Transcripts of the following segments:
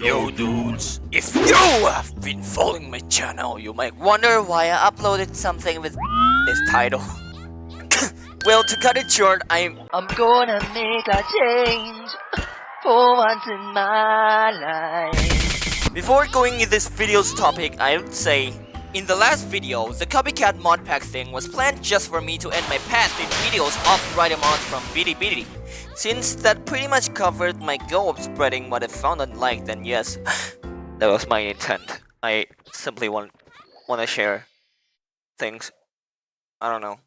Yo dudes, if you have been following my channel, you might wonder why I uploaded something with this title. Well, to cut it short, I'm gonna make a change for once in my life. Before going into this video's topic, I would say, in the last video, the copycat mod pack thing was planned just for me to end my path in videos of right mods from Bilibili. Since that pretty much covered my goal of spreading what I found and liked, then yes, that was my intent. I simply want to share things. I don't know.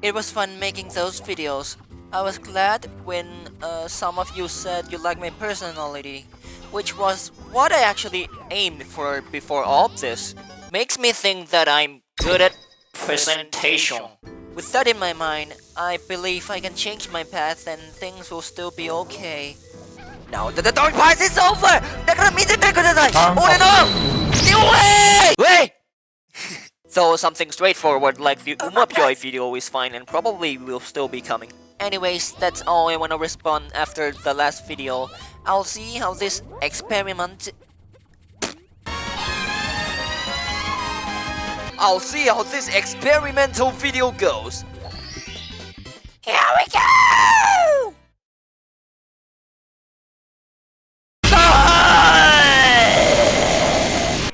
It was fun making those videos. I was glad when some of you said you liked my personality, which was what I actually aimed for before all of this. Makes me think that I'm good at presentation. With that in my mind, I believe I can change my path and things will still be okay. Now that the dark path is over! Wait! So something straightforward like the Umapyoi video is fine and probably will still be coming. Anyways, that's all I wanna respond after the last video. I'll see how this experimental video goes. Here we go!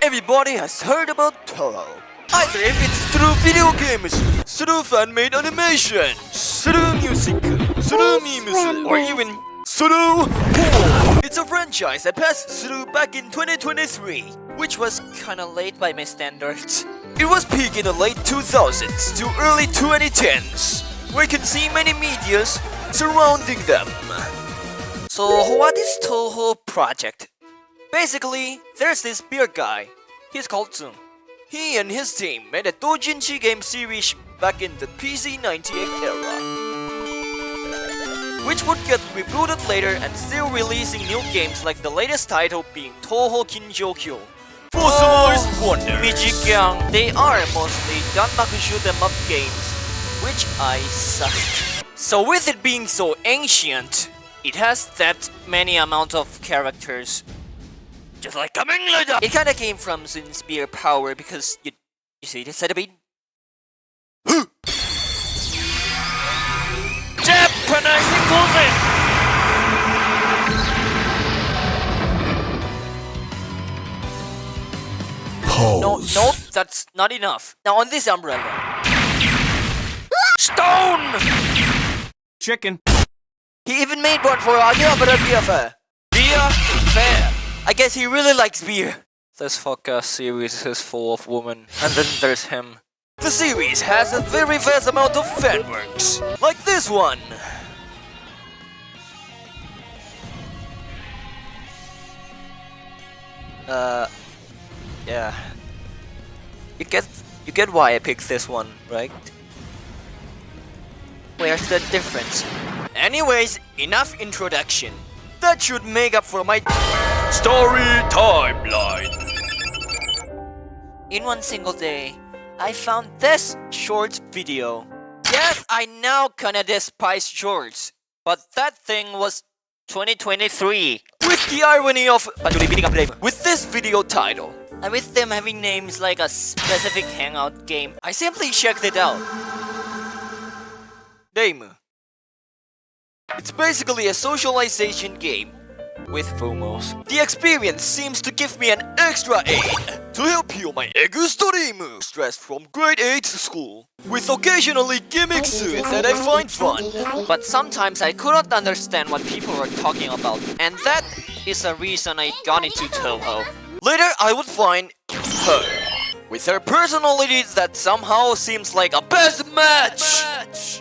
Everybody has heard about Touhou. Either if it's through video games, through fan-made animations, through music, through memes, or even through porn. It's a franchise that passed through back in 2023, which was kinda late by my standards. It was peak in the late 2000s to early 2010s, where you can see many medias surrounding them. So what is Touhou project? Basically, there's this beer guy. He's called Zoom. He and his team made a doujinshi game series back in the PC98 era, which would get rebooted later and still releasing new games like the latest title being Touhou Kinjokyo. Fossilized Wonder. Mijikyang, they are mostly Danmaku shoot 'em up games, which I suck. So with it being so ancient, it has that many amount of characters. Just like coming later. It kinda came from Zin's beer power because you see this at a beat. Japanese inclusive. No, that's not enough. Now on this umbrella. Stone! Chicken. He even made one for Akihabara Beer Fair. Beer Fair. I guess he really likes beer. This podcast series is full of women, and then there's him. The series has a very vast amount of fanworks, like this one. Yeah. You get why I picked this one, right? Where's the difference? Anyways, enough introduction. That should make up for my story timeline. In one single day, I found this shorts video. Yes, I now kinda despise shorts, but that thing was 2023. With the irony of with this video title, and with them having names like a specific hangout game, I simply checked it out. Game. It's basically a socialization game with fumos. The experience seems to give me an extra aid to help heal my extreme stress from grade 8 school, with occasionally gimmicks to it that I find fun. But sometimes I couldn't understand what people were talking about, and that is the reason I got into Touhou. Later I would find her, with her personality that somehow seems like a best match.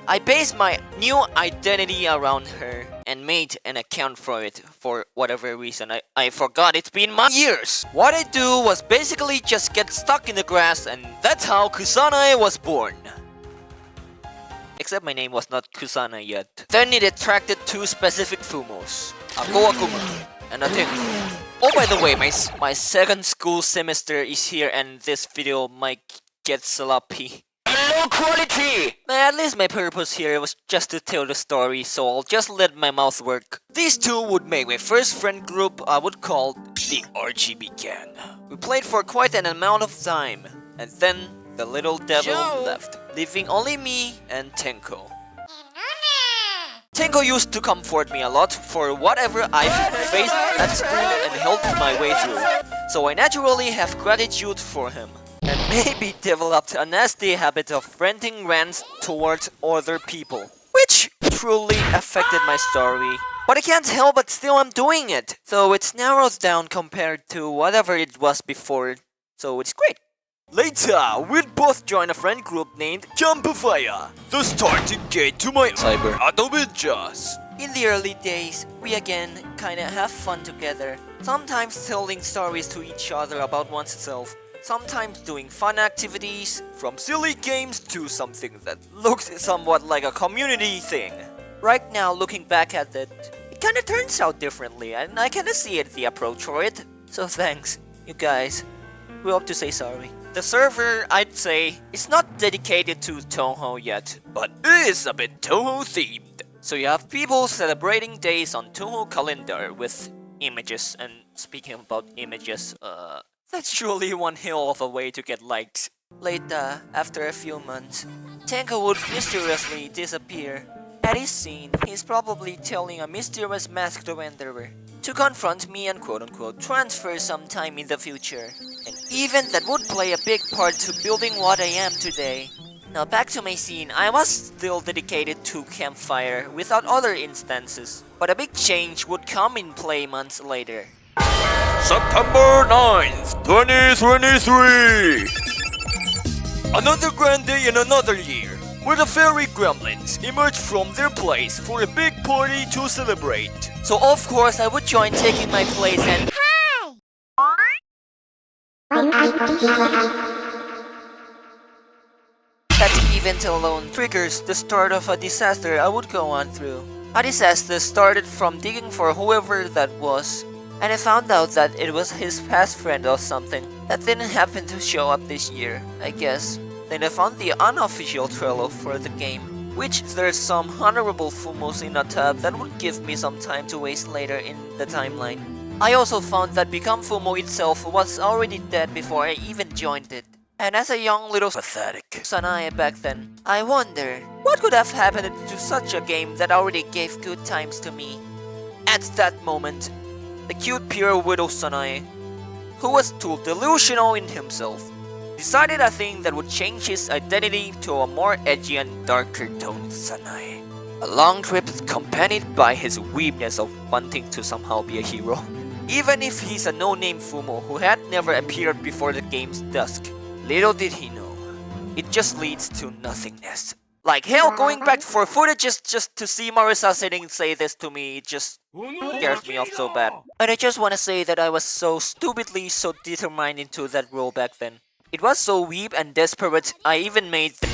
I based my new identity around her and made an account for it for whatever reason. I forgot, it's been years. What I do was basically just get stuck in the grass, and that's how Kusanae was born. Except my name was not Kusanae yet. Then it attracted two specific fumos, Ako Akuma and a thing. Oh, by the way, my second school semester is here and this video might get sloppy. low quality! At least my purpose here was just to tell the story, so I'll just let my mouth work. These two would make my first friend group I would call the RGB Gang. We played for quite an amount of time, and then the little devil left, leaving only me and Tenko. Tenko used to comfort me a lot for whatever I've faced at school and helped my way through, so I naturally have gratitude for him. And maybe developed a nasty habit of ranting rants towards other people, which truly affected my story. But I can't help but still I'm doing it, so it's narrowed down compared to whatever it was before, so it's great. Later, we'd both join a friend group named Campfire, the starting gate to my cyber adventures. In the early days, we again kinda have fun together, sometimes telling stories to each other about oneself, sometimes doing fun activities, from silly games to something that looked somewhat like a community thing. Right now, looking back at it, it kinda turns out differently, and I kinda see it, the approach for it. So thanks, you guys. We hope to say sorry. The server, I'd say, is not dedicated to Touhou yet, but is a bit Touhou themed. So you have people celebrating days on Touhou calendar with images, and speaking about images, that's surely one hell of a way to get likes. Later, after a few months, Tenko would mysteriously disappear. At his scene, he's probably telling a mysterious masked wanderer to confront me and quote-unquote transfer sometime in the future. An event that would play a big part to building what I am today. Now back to my scene, I was still dedicated to Campfire without other instances, but a big change would come in play months later. September 9th, 2023! Another grand day in another year, where the fairy gremlins emerged from their place for a big party to celebrate. So of course I would join taking my place and that event alone triggers the start of a disaster I would go on through. A disaster started from digging for whoever that was, and I found out that it was his past friend or something that didn't happen to show up this year, I guess. Then I found the unofficial Trello for the game, which there's some honorable fumos in a tab that would give me some time to waste later in the timeline. I also found that becomefumo itself was already dead before I even joined it. And as a young little pathetic Kusanae back then, I wonder what could have happened to such a game that already gave good times to me. At that moment, the cute pure widow Sanae, who was too delusional in himself, decided a thing that would change his identity to a more edgy and darker toned Sanae. A long trip accompanied by his weebness of wanting to somehow be a hero. Even if he's a no-name fumo who had never appeared before the game's dusk, little did he know, it just leads to nothingness. Like hell, going back for footages just to see Marisa sitting say this to me, it just scares me off so bad. And I just wanna say that I was so stupidly so determined into that role back then. It was so weeb and desperate, I even made the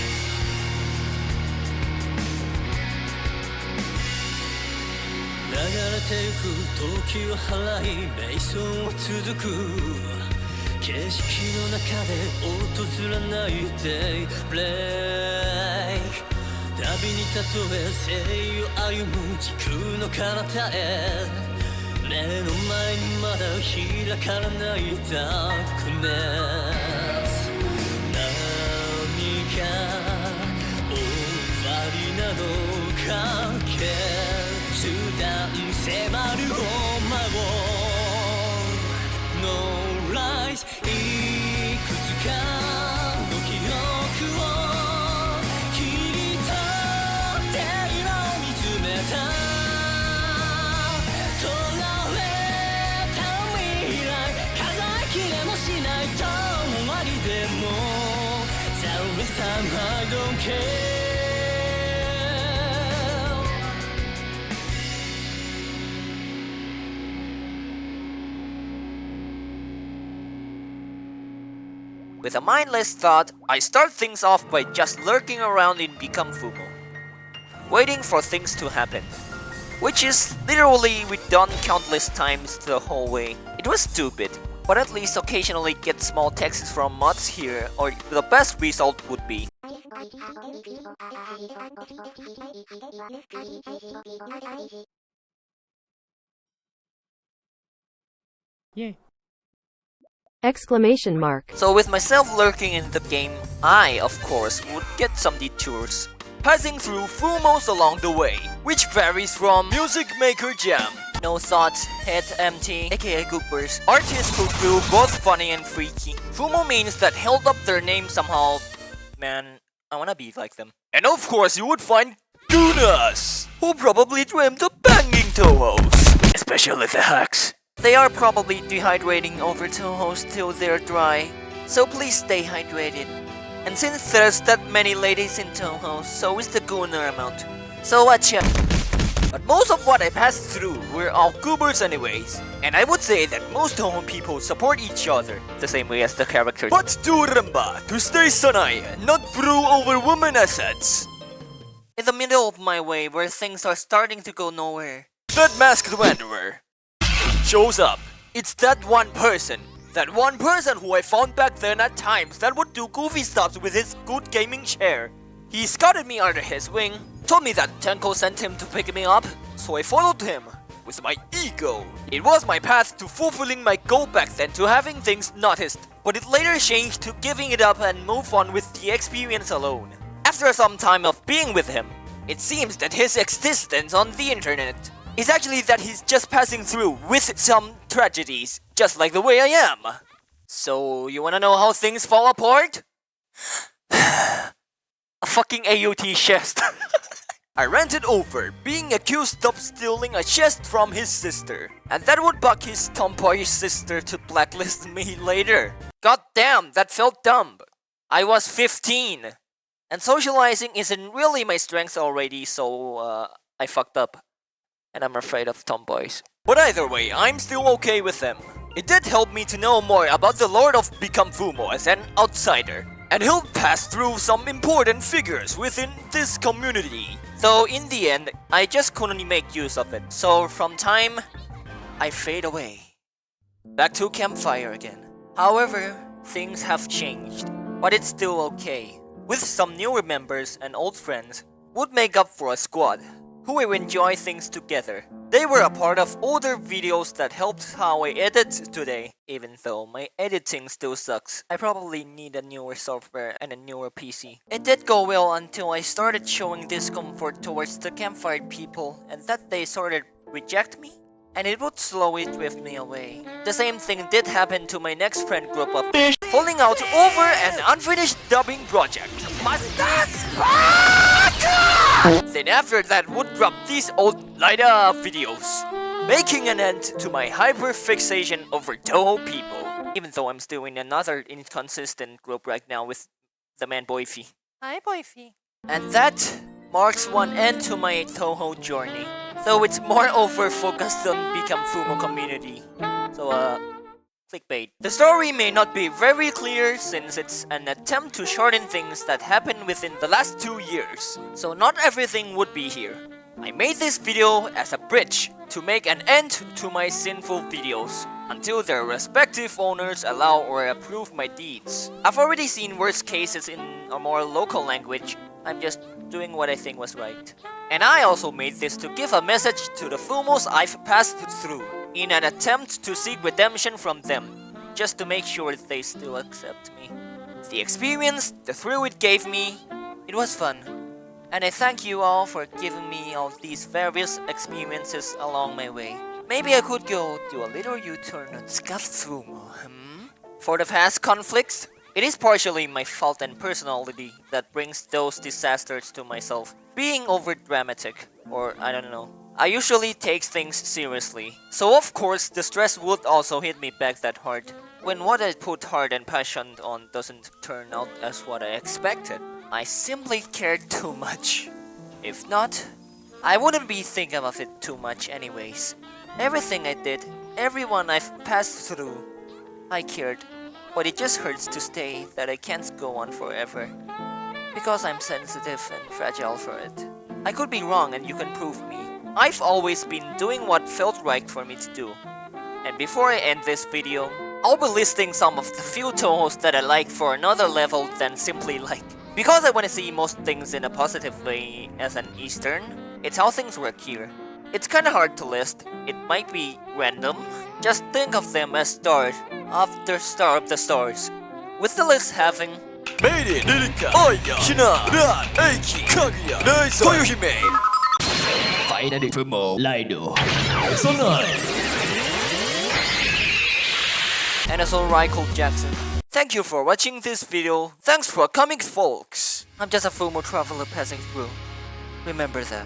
I don't care. With a mindless thought, I start things off by just lurking around in becomefumo, waiting for things to happen. Which is literally we've done countless times the whole way. It was stupid, but at least occasionally get small texts from mods here, or the best result would be Yay. Exclamation mark. So with myself lurking in the game, I, of course, would get some detours, passing through Fumos along the way, which varies from Music Maker Jam, No Thoughts, Head Empty, aka Goopers, artists who grew both funny and freaky. Fumo means that held up their name somehow. Man, I wanna be like them. And of course you would find Gunas, who probably dreamt of banging Touhous, especially the hacks. They are probably dehydrating over Touhous till they're dry, so please stay hydrated. And since there's that many ladies in Touhou, so is the gooner amount. So watch out. But most of what I passed through were all goobers anyways. And I would say that most Touhou people support each other, the same way as the characters. But do remember to stay Sanae and not brew over woman assets. In the middle of my way where things are starting to go nowhere, that masked wanderer shows up. It's that one person who I found back then at times that would do goofy stuff with his good gaming chair. He scouted me under his wing, told me that Tenko sent him to pick me up, so I followed him with my ego. It was my path to fulfilling my goal back then, to having things noticed, but it later changed to giving it up and move on with the experience alone. After some time of being with him, it seems that his existence on the internet is actually that he's just passing through with some tragedies, just like the way I am. So, you wanna know how things fall apart? A fucking AOT chest. I ranted over being accused of stealing a chest from his sister, and that would buck his tomboyish sister to blacklist me later. God damn, that felt dumb. I was 15, and socializing isn't really my strength already, so I fucked up. And I'm afraid of tomboys. But either way, I'm still okay with them. It did help me to know more about the Lord of Becomefumo as an outsider, and he'll pass through some important figures within this community. Though in the end, I just couldn't make use of it, so from time, I fade away. Back to campfire again. However, things have changed, but it's still okay. With some newer members and old friends, would make up for a squad who will enjoy things together. They were a part of older videos that helped how I edit today, even though my editing still sucks. I probably need a newer software and a newer PC. It did go well until I started showing discomfort towards the campfire people, and that they started reject me, and it would slowly drift me away. The same thing did happen to my next friend group of falling out over an unfinished dubbing project. Then after that would drop these old lighter videos, making an end to my hyper-fixation over Touhou people. Even though I'm still in another inconsistent group right now with the man Boyfie. Hi Boyfie. And that marks one end to my Touhou journey. Though it's more over focused on becomefumo community. So clickbait. The story may not be very clear since it's an attempt to shorten things that happened within the last 2 years. So not everything would be here. I made this video as a bridge to make an end to my sinful videos until their respective owners allow or approve my deeds. I've already seen worse cases in a more local language. I'm just doing what I think was right. And I also made this to give a message to the Fumos I've passed through, in an attempt to seek redemption from them, just to make sure they still accept me. The experience, the thrill it gave me, it was fun. And I thank you all for giving me all these various experiences along my way. Maybe I could go do a little U-turn on Scuffed-Fumo, For the past conflicts, it is partially my fault and personality that brings those disasters to myself. Being over-dramatic, or I don't know. I usually take things seriously, so of course the stress would also hit me back that hard. When what I put heart and passion on doesn't turn out as what I expected, I simply cared too much. If not, I wouldn't be thinking of it too much anyways. Everything I did, everyone I've passed through, I cared. But it just hurts to stay that I can't go on forever. Because I'm sensitive and fragile for it. I could be wrong and you can prove me. I've always been doing what felt right for me to do. And before I end this video, I'll be listing some of the few Touhous that I like for another level than simply like. Because I want to see most things in a positive way as an Eastern, it's how things work here. It's kinda hard to list, it might be random. Just think of them as stars after star of the stars. With the list having Maiden, Lilika, Oya, Shina, Ran, Eiki, Kaguya, Naisa, Toyohime. Finally Fumo, Laido, Sanae. and as alright Cole Jackson. Thank you for watching this video. Thanks for coming, folks. I'm just a FOMO traveler passing through. Remember that.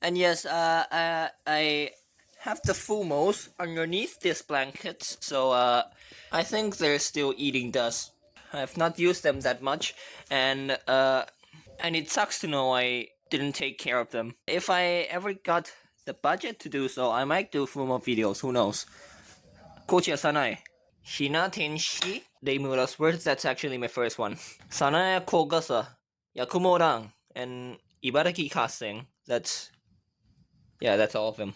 And yes, I have the fumos underneath these blankets, so I think they're still eating dust. I've not used them that much, and it sucks to know I didn't take care of them. If I ever got the budget to do so, I might do fumo videos. Who knows? Kusanae Sanae. Shina Tenshi Deimura's words, that's actually my first one. Sanae Kogasa, Yakumorang, and Ibaraki Kaseng. That's all of them.